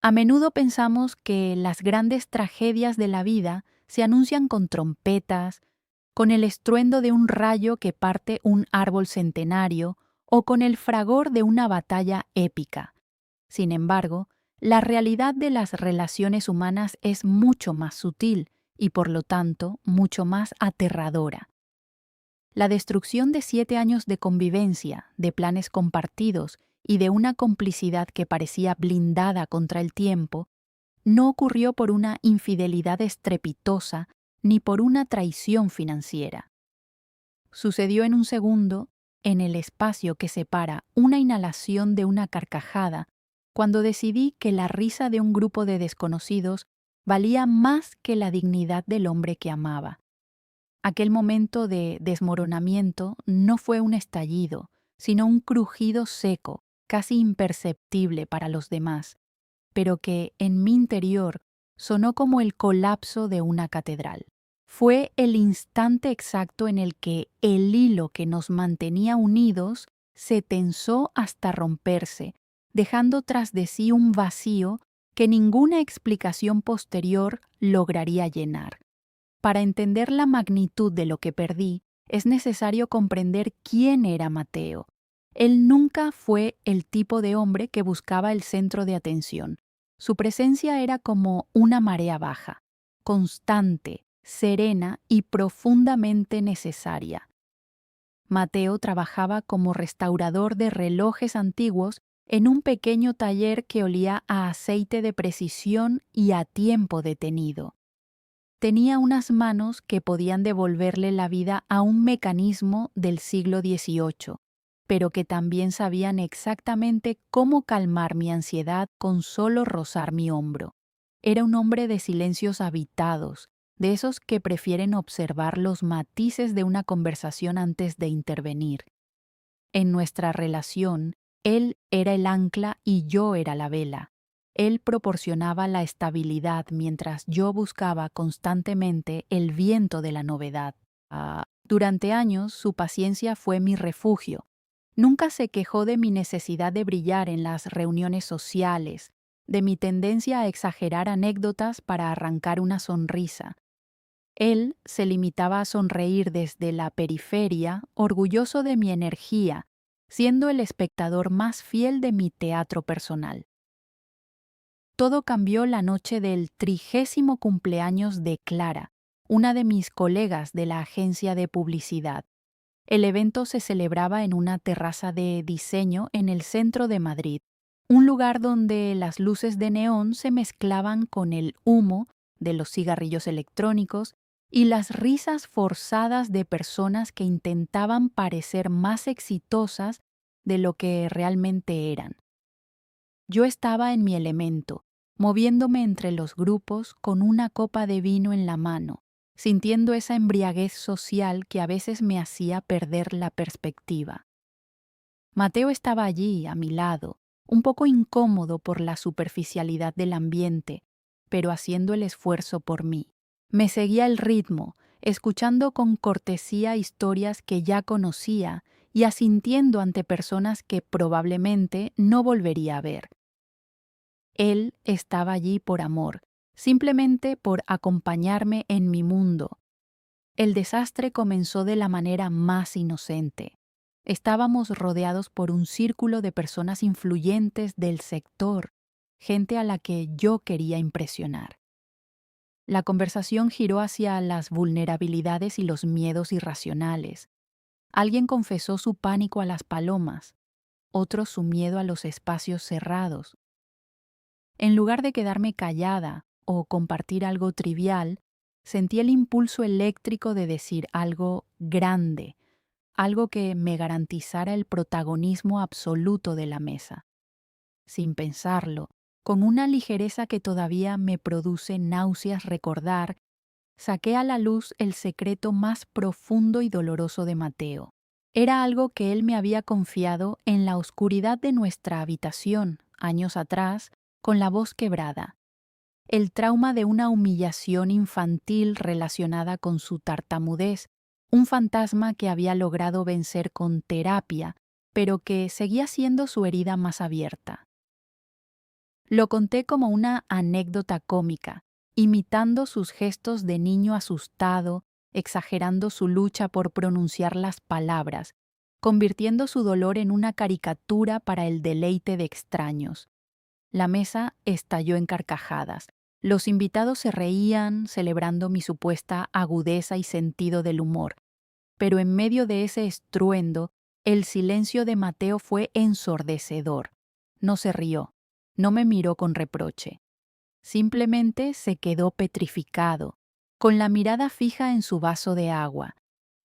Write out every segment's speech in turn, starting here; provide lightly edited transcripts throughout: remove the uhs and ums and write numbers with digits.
A menudo pensamos que las grandes tragedias de la vida se anuncian con trompetas, con el estruendo de un rayo que parte un árbol centenario o con el fragor de una batalla épica. Sin embargo, la realidad de las relaciones humanas es mucho más sutil y, por lo tanto, mucho más aterradora. La destrucción de 7 años de convivencia, de planes compartidos y de una complicidad que parecía blindada contra el tiempo, no ocurrió por una infidelidad estrepitosa ni por una traición financiera. Sucedió en un segundo, en el espacio que separa una inhalación de una carcajada, cuando decidí que la risa de un grupo de desconocidos valía más que la dignidad del hombre que amaba. Aquel momento de desmoronamiento no fue un estallido, sino un crujido seco, casi imperceptible para los demás, pero que en mi interior sonó como el colapso de una catedral. Fue el instante exacto en el que el hilo que nos mantenía unidos se tensó hasta romperse, dejando tras de sí un vacío que ninguna explicación posterior lograría llenar. Para entender la magnitud de lo que perdí, es necesario comprender quién era Mateo. Él nunca fue el tipo de hombre que buscaba el centro de atención. Su presencia era como una marea baja, constante, serena y profundamente necesaria. Mateo trabajaba como restaurador de relojes antiguos en un pequeño taller que olía a aceite de precisión y a tiempo detenido. Tenía unas manos que podían devolverle la vida a un mecanismo del siglo XVIII, pero que también sabían exactamente cómo calmar mi ansiedad con solo rozar mi hombro. Era un hombre de silencios habitados, de esos que prefieren observar los matices de una conversación antes de intervenir. En nuestra relación, él era el ancla y yo era la vela. Él proporcionaba la estabilidad mientras yo buscaba constantemente el viento de la novedad. Durante años su paciencia fue mi refugio. Nunca se quejó de mi necesidad de brillar en las reuniones sociales, de mi tendencia a exagerar anécdotas para arrancar una sonrisa. Él se limitaba a sonreír desde la periferia, orgulloso de mi energía, siendo el espectador más fiel de mi teatro personal. Todo cambió la noche del 30º cumpleaños de Clara, una de mis colegas de la agencia de publicidad. El evento se celebraba en una terraza de diseño en el centro de Madrid, un lugar donde las luces de neón se mezclaban con el humo de los cigarrillos electrónicos y las risas forzadas de personas que intentaban parecer más exitosas de lo que realmente eran. Yo estaba en mi elemento, moviéndome entre los grupos con una copa de vino en la mano, sintiendo esa embriaguez social que a veces me hacía perder la perspectiva. Mateo estaba allí, a mi lado, un poco incómodo por la superficialidad del ambiente, pero haciendo el esfuerzo por mí. Me seguía el ritmo, escuchando con cortesía historias que ya conocía y asintiendo ante personas que probablemente no volvería a ver. Él estaba allí por amor, simplemente por acompañarme en mi mundo. El desastre comenzó de la manera más inocente. Estábamos rodeados por un círculo de personas influyentes del sector, gente a la que yo quería impresionar. La conversación giró hacia las vulnerabilidades y los miedos irracionales. Alguien confesó su pánico a las palomas, otro su miedo a los espacios cerrados. En lugar de quedarme callada o compartir algo trivial, sentí el impulso eléctrico de decir algo grande, algo que me garantizara el protagonismo absoluto de la mesa. Sin pensarlo, con una ligereza que todavía me produce náuseas recordar, saqué a la luz el secreto más profundo y doloroso de Mateo. Era algo que él me había confiado en la oscuridad de nuestra habitación, años atrás, con la voz quebrada. El trauma de una humillación infantil relacionada con su tartamudez, un fantasma que había logrado vencer con terapia, pero que seguía siendo su herida más abierta. Lo conté como una anécdota cómica, imitando sus gestos de niño asustado, exagerando su lucha por pronunciar las palabras, convirtiendo su dolor en una caricatura para el deleite de extraños. La mesa estalló en carcajadas. Los invitados se reían, celebrando mi supuesta agudeza y sentido del humor. Pero en medio de ese estruendo, el silencio de Mateo fue ensordecedor. No se rió, no me miró con reproche. Simplemente se quedó petrificado, con la mirada fija en su vaso de agua.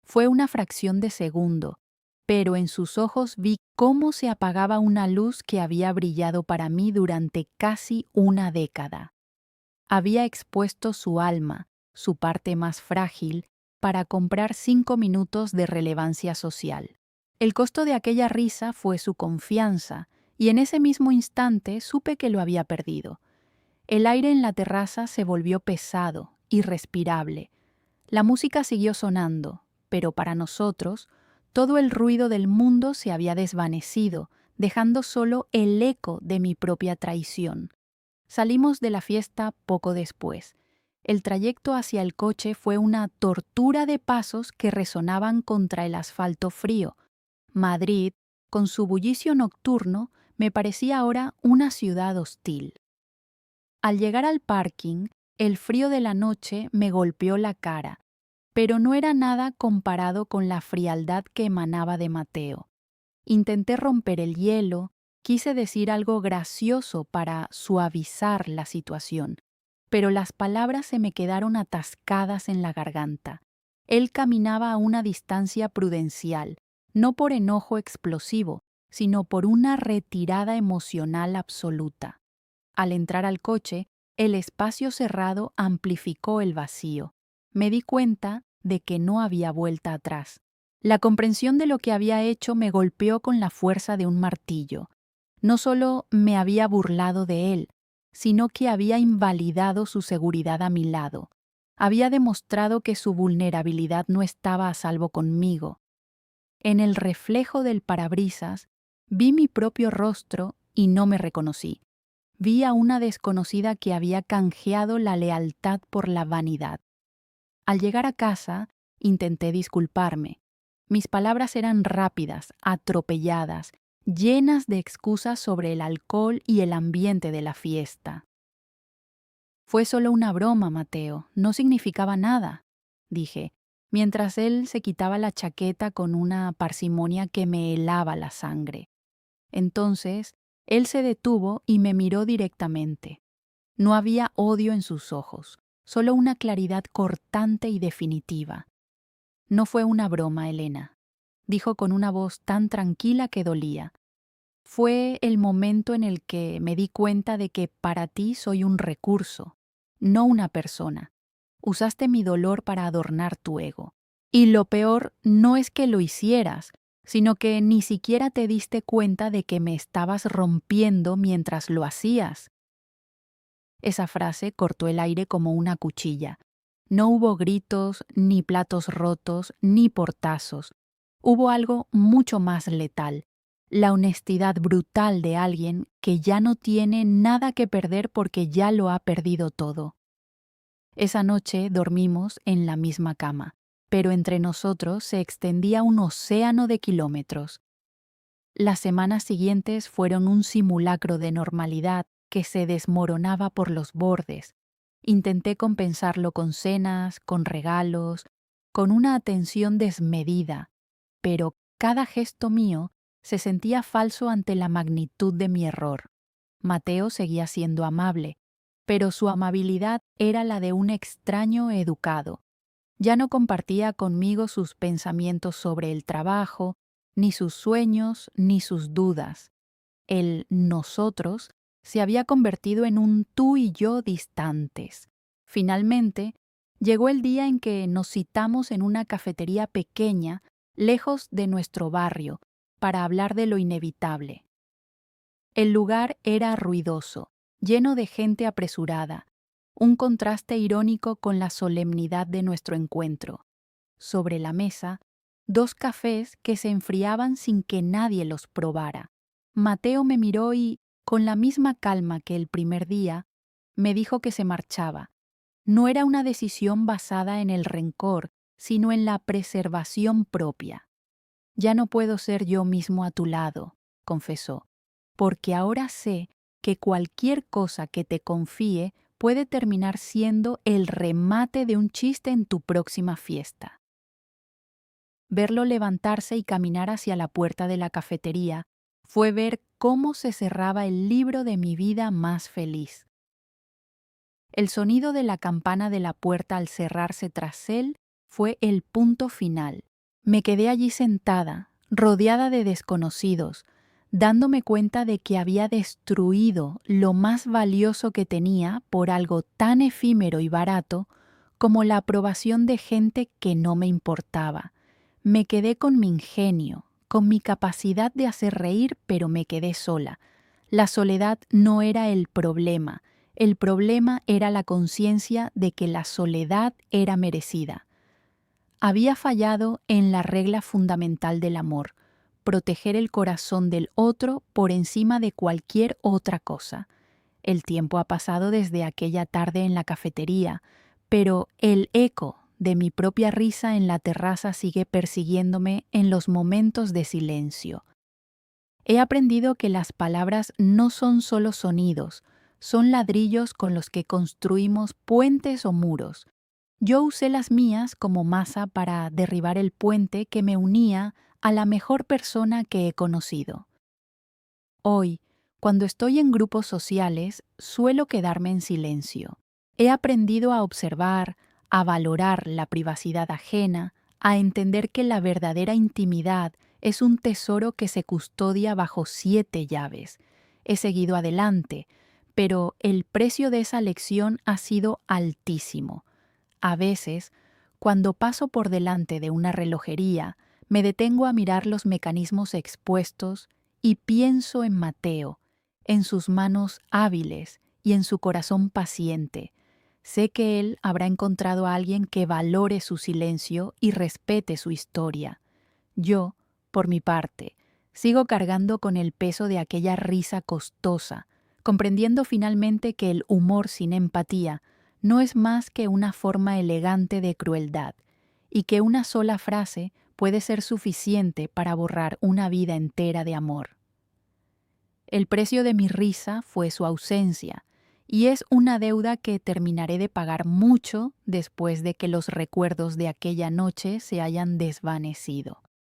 Fue una fracción de segundo, pero en sus ojos vi cómo se apagaba una luz que había brillado para mí durante casi una década. Había expuesto su alma, su parte más frágil, para comprar 5 minutos de relevancia social. El costo de aquella risa fue su confianza, y en ese mismo instante supe que lo había perdido. El aire en la terraza se volvió pesado, irrespirable. La música siguió sonando, pero para nosotros, todo el ruido del mundo se había desvanecido, dejando solo el eco de mi propia traición. Salimos de la fiesta poco después. El trayecto hacia el coche fue una tortura de pasos que resonaban contra el asfalto frío. Madrid, con su bullicio nocturno, me parecía ahora una ciudad hostil. Al llegar al parking, el frío de la noche me golpeó la cara, pero no era nada comparado con la frialdad que emanaba de Mateo. Intenté romper el hielo, quise decir algo gracioso para suavizar la situación, pero las palabras se me quedaron atascadas en la garganta. Él caminaba a una distancia prudencial, no por enojo explosivo, sino por una retirada emocional absoluta. Al entrar al coche, el espacio cerrado amplificó el vacío. Me di cuenta de que no había vuelta atrás. La comprensión de lo que había hecho me golpeó con la fuerza de un martillo. No solo me había burlado de él, sino que había invalidado su seguridad a mi lado. Había demostrado que su vulnerabilidad no estaba a salvo conmigo. En el reflejo del parabrisas, vi mi propio rostro y no me reconocí. Vi a una desconocida que había canjeado la lealtad por la vanidad. Al llegar a casa, intenté disculparme. Mis palabras eran rápidas, atropelladas, llenas de excusas sobre el alcohol y el ambiente de la fiesta. Fue solo una broma, Mateo, no significaba nada, dije, mientras él se quitaba la chaqueta con una parsimonia que me helaba la sangre. Entonces, él se detuvo y me miró directamente. No había odio en sus ojos, solo una claridad cortante y definitiva. No fue una broma, Elena, dijo con una voz tan tranquila que dolía. Fue el momento en el que me di cuenta de que para ti soy un recurso, no una persona. Usaste mi dolor para adornar tu ego. Y lo peor no es que lo hicieras, sino que ni siquiera te diste cuenta de que me estabas rompiendo mientras lo hacías. Esa frase cortó el aire como una cuchilla. No hubo gritos, ni platos rotos, ni portazos. Hubo algo mucho más letal, la honestidad brutal de alguien que ya no tiene nada que perder porque ya lo ha perdido todo. Esa noche dormimos en la misma cama, pero entre nosotros se extendía un océano de kilómetros. Las semanas siguientes fueron un simulacro de normalidad que se desmoronaba por los bordes. Intenté compensarlo con cenas, con regalos, con una atención desmedida, pero cada gesto mío se sentía falso ante la magnitud de mi error. Mateo seguía siendo amable, pero su amabilidad era la de un extraño educado. Ya no compartía conmigo sus pensamientos sobre el trabajo, ni sus sueños, ni sus dudas. El nosotros se había convertido en un tú y yo distantes. Finalmente, llegó el día en que nos citamos en una cafetería pequeña, lejos de nuestro barrio, para hablar de lo inevitable. El lugar era ruidoso, lleno de gente apresurada, un contraste irónico con la solemnidad de nuestro encuentro. Sobre la mesa, 2 cafés que se enfriaban sin que nadie los probara. Mateo me miró y, Con la misma calma que el primer día, me dijo que se marchaba. No era una decisión basada en el rencor, sino en la preservación propia. Ya no puedo ser yo mismo a tu lado, confesó, porque ahora sé que cualquier cosa que te confíe puede terminar siendo el remate de un chiste en tu próxima fiesta. Verlo levantarse y caminar hacia la puerta de la cafetería fue ver cómo se cerraba el libro de mi vida más feliz. El sonido de la campana de la puerta al cerrarse tras él fue el punto final. Me quedé allí sentada, rodeada de desconocidos, dándome cuenta de que había destruido lo más valioso que tenía por algo tan efímero y barato como la aprobación de gente que no me importaba. Me quedé con mi ingenio, con mi capacidad de hacer reír, pero me quedé sola. La soledad no era el problema era la conciencia de que la soledad era merecida. Había fallado en la regla fundamental del amor, proteger el corazón del otro por encima de cualquier otra cosa. El tiempo ha pasado desde aquella tarde en la cafetería, pero el eco de mi propia risa en la terraza sigue persiguiéndome en los momentos de silencio. He aprendido que las palabras no son solo sonidos, son ladrillos con los que construimos puentes o muros. Yo usé las mías como masa para derribar el puente que me unía a la mejor persona que he conocido. Hoy, cuando estoy en grupos sociales, suelo quedarme en silencio. He aprendido a observar, a valorar la privacidad ajena, a entender que la verdadera intimidad es un tesoro que se custodia bajo 7 llaves. He seguido adelante, pero el precio de esa lección ha sido altísimo. A veces, cuando paso por delante de una relojería, me detengo a mirar los mecanismos expuestos y pienso en Mateo, en sus manos hábiles y en su corazón paciente. Sé que él habrá encontrado a alguien que valore su silencio y respete su historia. Yo, por mi parte, sigo cargando con el peso de aquella risa costosa, comprendiendo finalmente que el humor sin empatía no es más que una forma elegante de crueldad, y que una sola frase puede ser suficiente para borrar una vida entera de amor. El precio de mi risa fue su ausencia, y es una deuda que terminaré de pagar mucho después de que los recuerdos de aquella noche se hayan desvanecido.